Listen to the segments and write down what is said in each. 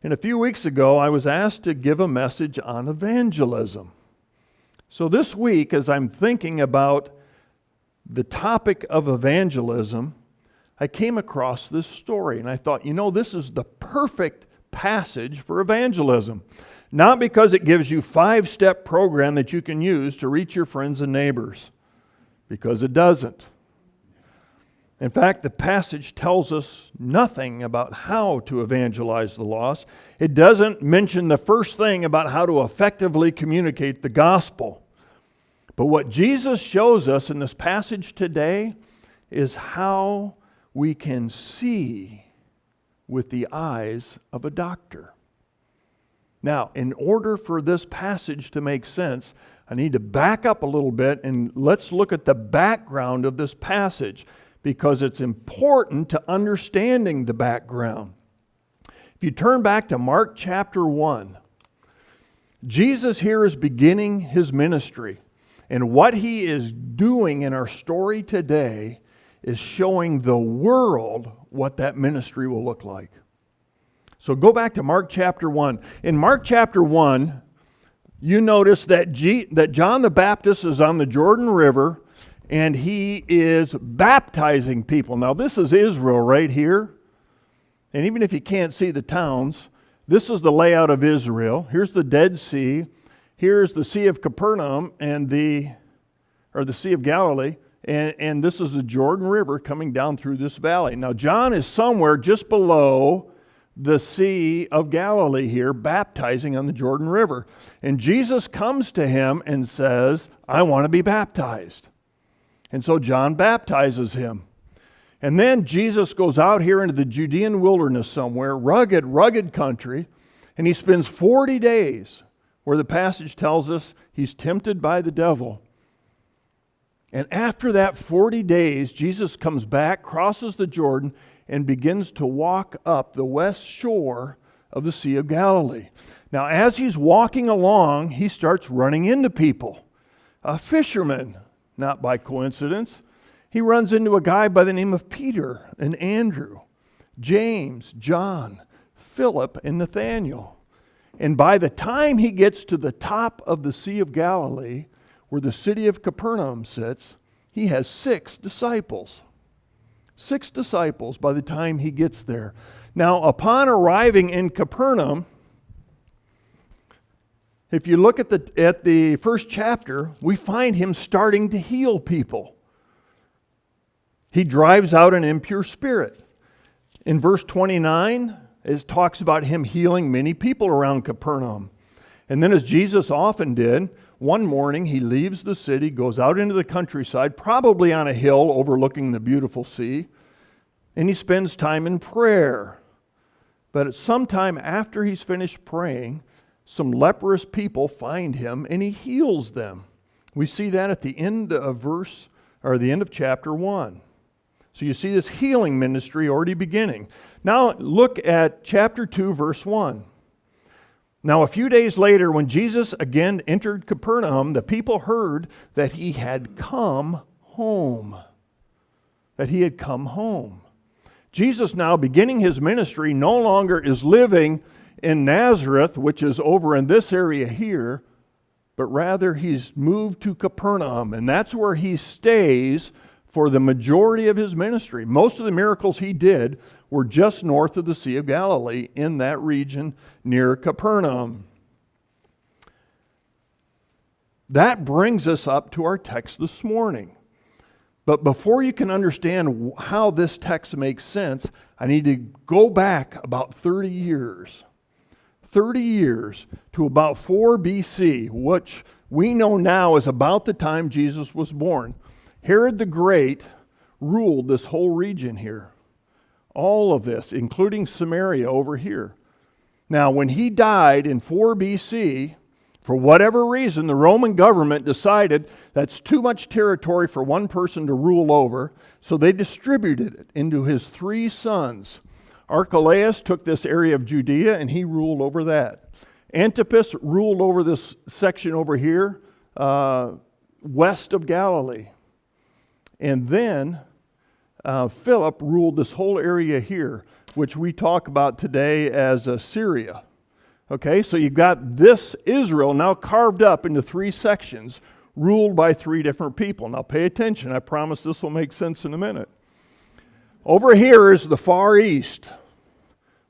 And a few weeks ago, I was asked to give a message on evangelism. So this week, as I'm thinking about the topic of evangelism, I came across this story, and I thought, this is the perfect passage for evangelism. Not because it gives you a 5-step program that you can use to reach your friends and neighbors, because it doesn't. In fact, the passage tells us nothing about how to evangelize the lost. It doesn't mention the first thing about how to effectively communicate the gospel. But what Jesus shows us in this passage today is how we can see with the eyes of a doctor. Now, in order for this passage to make sense, I need to back up a little bit and let's look at the background of this passage, because it's important to understanding the background. If you turn back to Mark chapter 1, Jesus here is beginning his ministry. And what he is doing in our story today is showing the world what that ministry will look like. So go back to Mark chapter 1. In Mark chapter 1, you notice that John the Baptist is on the Jordan River, and he is baptizing people. Now, this is Israel right here. And even if you can't see the towns, this is the layout of Israel. Here's the Dead Sea. Here's the Sea of Capernaum and the Sea of Galilee. And this is the Jordan River coming down through this valley. Now, John is somewhere just below the Sea of Galilee here, baptizing on the Jordan River. And Jesus comes to him and says, I want to be baptized. And so John baptizes him. And then Jesus goes out here into the Judean wilderness somewhere, rugged country, and he spends 40 days where the passage tells us he's tempted by the devil. And after that 40 days, Jesus comes back, crosses the Jordan, and begins to walk up the west shore of the Sea of Galilee. Now, as he's walking along, he starts running into people. A fisherman, not by coincidence. He runs into a guy by the name of Peter and Andrew, James, John, Philip, and Nathaniel. And by the time he gets to the top of the Sea of Galilee, where the city of Capernaum sits, he has 6 disciples. 6 disciples by the time he gets there. Now, upon arriving in Capernaum, if you look at the first chapter, we find him starting to heal people. He drives out an impure spirit. In verse 29, it talks about him healing many people around Capernaum. And then, as Jesus often did, one morning he leaves the city, goes out into the countryside, probably on a hill overlooking the beautiful sea, and he spends time in prayer. But sometime after he's finished praying, some leprous people find him and he heals them. We see that at the end of the end of chapter 1. So you see this healing ministry already beginning. Now look at chapter 2, verse 1. Now a few days later, when Jesus again entered Capernaum, the people heard that he had come home. Jesus, now beginning his ministry, no longer is living in Nazareth, which is over in this area here, but rather he's moved to Capernaum, and that's where he stays for the majority of his ministry. Most of the miracles he did were just north of the Sea of Galilee, in that region near Capernaum. That brings us up to our text this morning. But before you can understand how this text makes sense, I need to go back about 30 years. 30 years to about 4 BC, which we know now is about the time Jesus was born. Herod the Great ruled this whole region here. All of this, including Samaria over here. Now, when he died in 4 BC, for whatever reason, the Roman government decided that's too much territory for one person to rule over, so they distributed it into his 3 sons. Archelaus took this area of Judea and he ruled over that. Antipas ruled over this section over here, west of Galilee. And then Philip ruled this whole area here, which we talk about today as Syria. Okay, so you've got this Israel now carved up into 3 sections, ruled by 3 different people. Now pay attention, I promise this will make sense in a minute. Over here is the Far East,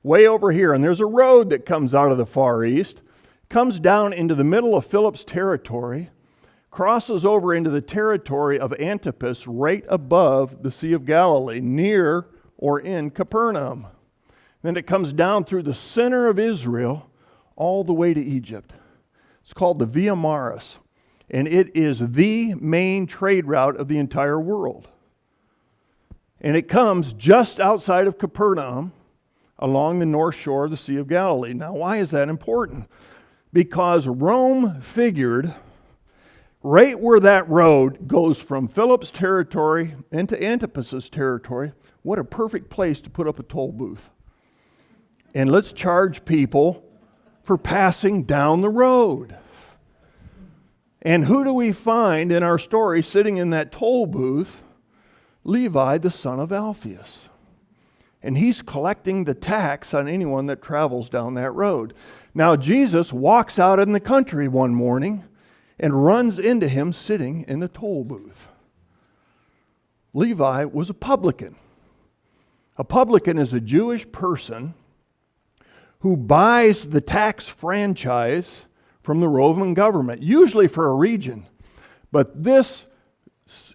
way over here, and there's a road that comes out of the Far East, comes down into the middle of Philip's territory, crosses over into the territory of Antipas right above the Sea of Galilee, near or in Capernaum. Then it comes down through the center of Israel all the way to Egypt. It's called the Via Maris, and it is the main trade route of the entire world. And it comes just outside of Capernaum along the north shore of the Sea of Galilee. Now, why is that important? Because Rome figured right where that road goes from Philip's territory into Antipas's territory, what a perfect place to put up a toll booth. And let's charge people for passing down the road. And who do we find in our story sitting in that toll booth? Levi, the son of Alphaeus. And he's collecting the tax on anyone that travels down that road. Now Jesus walks out in the country one morning and runs into him sitting in the toll booth. Levi was a publican. A publican is a Jewish person who buys the tax franchise from the Roman government, usually for a region. But this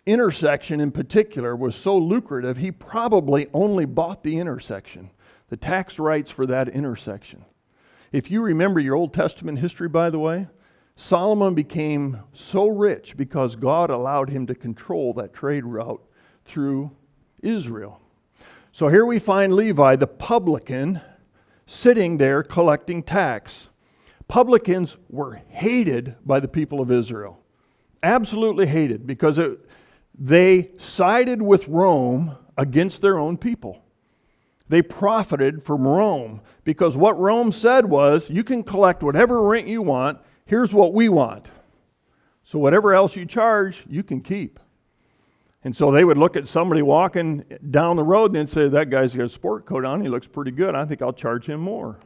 intersection in particular was so lucrative, he probably only bought the intersection, the tax rights for that intersection. If you remember your Old Testament history, by the way, Solomon became so rich because God allowed him to control that trade route through Israel. So here we find Levi, the publican, sitting there collecting tax. Publicans were hated by the people of Israel. Absolutely hated, because they sided with Rome against their own people. They profited from Rome, because what Rome said was, you can collect whatever rent you want, here's what we want. So whatever else you charge, you can keep. And so they would look at somebody walking down the road and they'd say, that guy's got a sport coat on, he looks pretty good, I think I'll charge him more.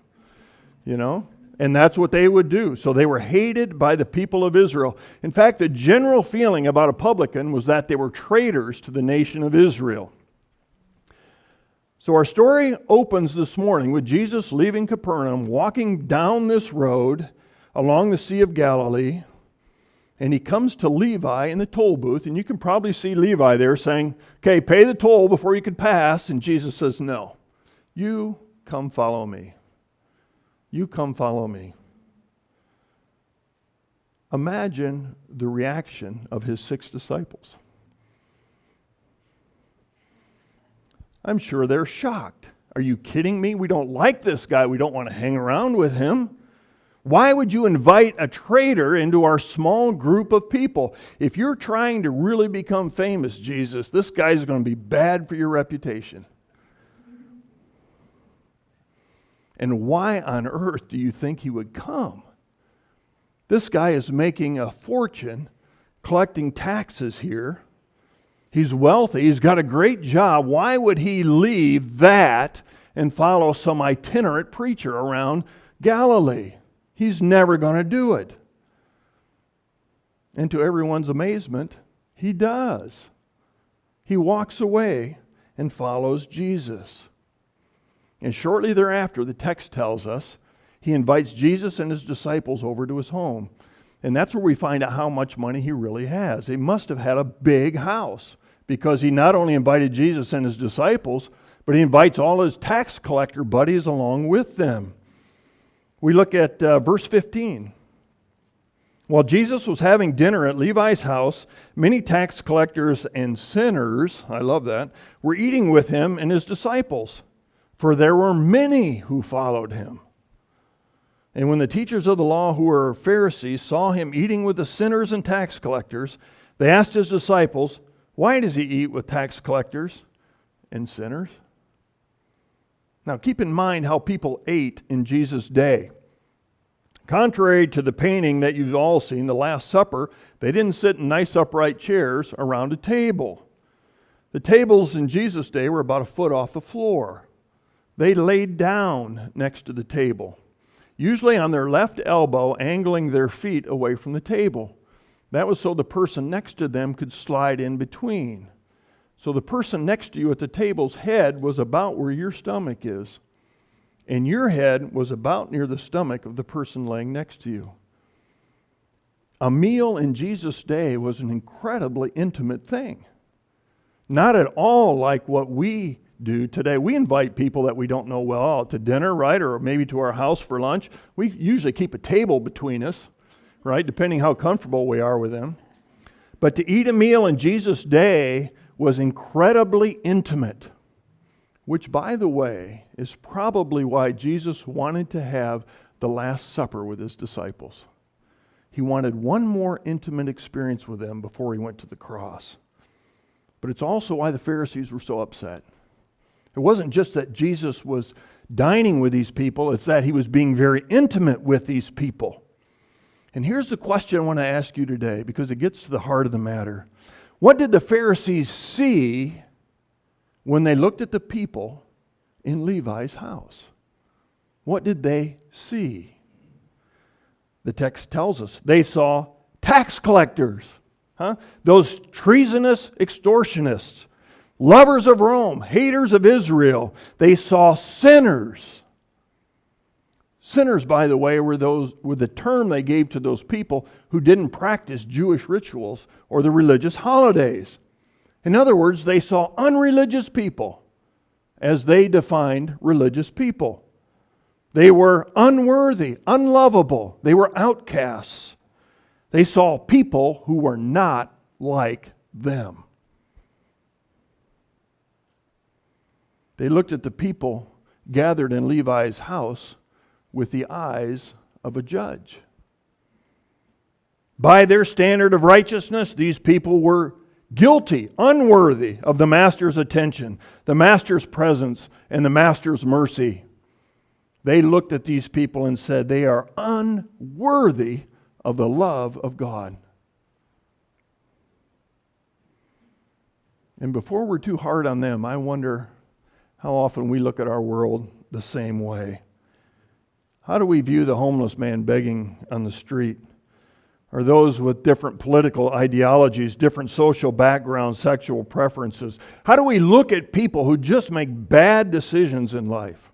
You know? And that's what they would do. So they were hated by the people of Israel. In fact, the general feeling about a publican was that they were traitors to the nation of Israel. So our story opens this morning with Jesus leaving Capernaum, walking down this road along the Sea of Galilee, and he comes to Levi in the toll booth, and you can probably see Levi there saying, okay, pay the toll before you can pass, and Jesus says, no, you come follow me. You come follow me. Imagine the reaction of his 6 disciples. I'm sure they're shocked. Are you kidding me? We don't like this guy. We don't want to hang around with him. Why would you invite a traitor into our small group of people? If you're trying to really become famous, Jesus, this guy's going to be bad for your reputation. And why on earth do you think he would come? This guy is making a fortune collecting taxes here. He's wealthy. He's got a great job. Why would he leave that and follow some itinerant preacher around Galilee? He's never going to do it. And to everyone's amazement, he does. He walks away and follows Jesus. And shortly thereafter, the text tells us, he invites Jesus and his disciples over to his home. And that's where we find out how much money he really has. He must have had a big house, because he not only invited Jesus and his disciples, but he invites all his tax collector buddies along with them. We look at verse 15. While Jesus was having dinner at Levi's house, many tax collectors and sinners, I love that, were eating with him and his disciples. For there were many who followed him. And when the teachers of the law, who were Pharisees, saw him eating with the sinners and tax collectors, they asked his disciples, why does he eat with tax collectors and sinners? Now keep in mind how people ate in Jesus' day. Contrary to the painting that you've all seen, the Last Supper, they didn't sit in nice upright chairs around a table. The tables in Jesus' day were about a foot off the floor. they laid down next to the table, usually on their left elbow, angling their feet away from the table. That was so the person next to them could slide in between. So the person next to you at the table's head was about where your stomach is, and your head was about near the stomach of the person laying next to you. A meal in Jesus' day was an incredibly intimate thing. Not at all like what we do today. We invite people that we don't know well out to dinner, right? Or maybe to our house for lunch. We usually keep a table between us, right? Depending how comfortable we are with them. But to eat a meal in Jesus' day was incredibly intimate, which, by the way, is probably why Jesus wanted to have the Last Supper with his disciples. He wanted one more intimate experience with them before he went to the cross. But it's also why the Pharisees were so upset. It wasn't just that Jesus was dining with these people, it's that he was being very intimate with these people. And here's the question I want to ask you today, because it gets to the heart of the matter. What did the Pharisees see when they looked at the people in Levi's house? What did they see? The text tells us they saw tax collectors, those treasonous extortionists, lovers of Rome, haters of Israel. They saw sinners. Sinners, by the way, were the term they gave to those people who didn't practice Jewish rituals or the religious holidays. In other words, they saw unreligious people as they defined religious people. They were unworthy, unlovable. They were outcasts. They saw people who were not like them. They looked at the people gathered in Levi's house with the eyes of a judge. By their standard of righteousness, these people were guilty, unworthy of the master's attention, the master's presence, and the master's mercy. They looked at these people and said, they are unworthy of the love of God. And before we're too hard on them, I wonder how often we look at our world the same way. How do we view the homeless man begging on the street? Or those with different political ideologies, different social backgrounds, sexual preferences? How do we look at people who just make bad decisions in life?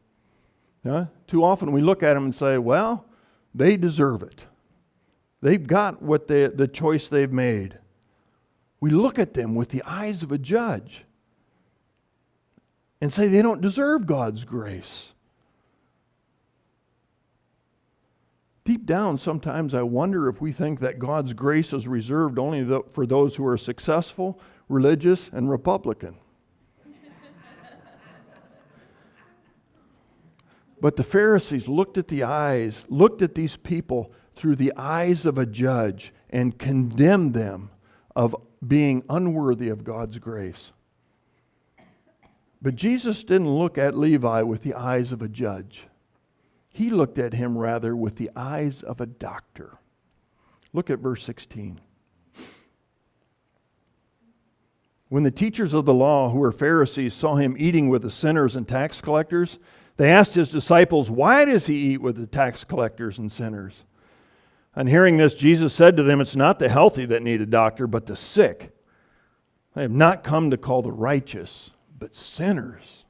Too often we look at them and say, well, they deserve it. They've got what the choice they've made. We look at them with the eyes of a judge and say they don't deserve God's grace. Deep down, sometimes I wonder if we think that God's grace is reserved only for those who are successful, religious, and Republican. But the Pharisees looked at these people through the eyes of a judge and condemned them of being unworthy of God's grace. But Jesus didn't look at Levi with the eyes of a judge. He looked at him rather with the eyes of a doctor. Look at verse 16. When the teachers of the law, who were Pharisees, saw him eating with the sinners and tax collectors, they asked his disciples, why does he eat with the tax collectors and sinners? On hearing this, Jesus said to them, it's not the healthy that need a doctor, but the sick. I have not come to call the righteous, but sinners.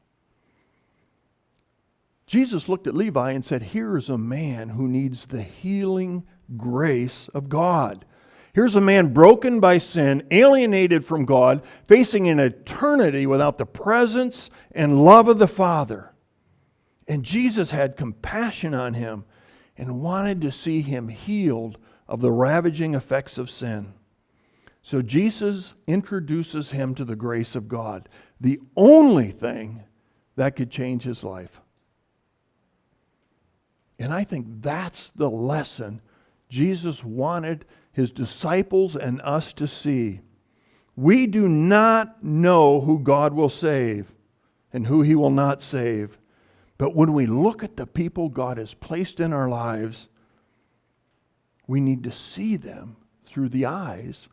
Jesus looked at Levi and said, here is a man who needs the healing grace of God. Here's a man broken by sin, alienated from God, facing an eternity without the presence and love of the Father. And Jesus had compassion on him and wanted to see him healed of the ravaging effects of sin. So Jesus introduces him to the grace of God, the only thing that could change his life. And I think that's the lesson Jesus wanted his disciples and us to see. We do not know who God will save and who he will not save. But when we look at the people God has placed in our lives, we need to see them through the eyes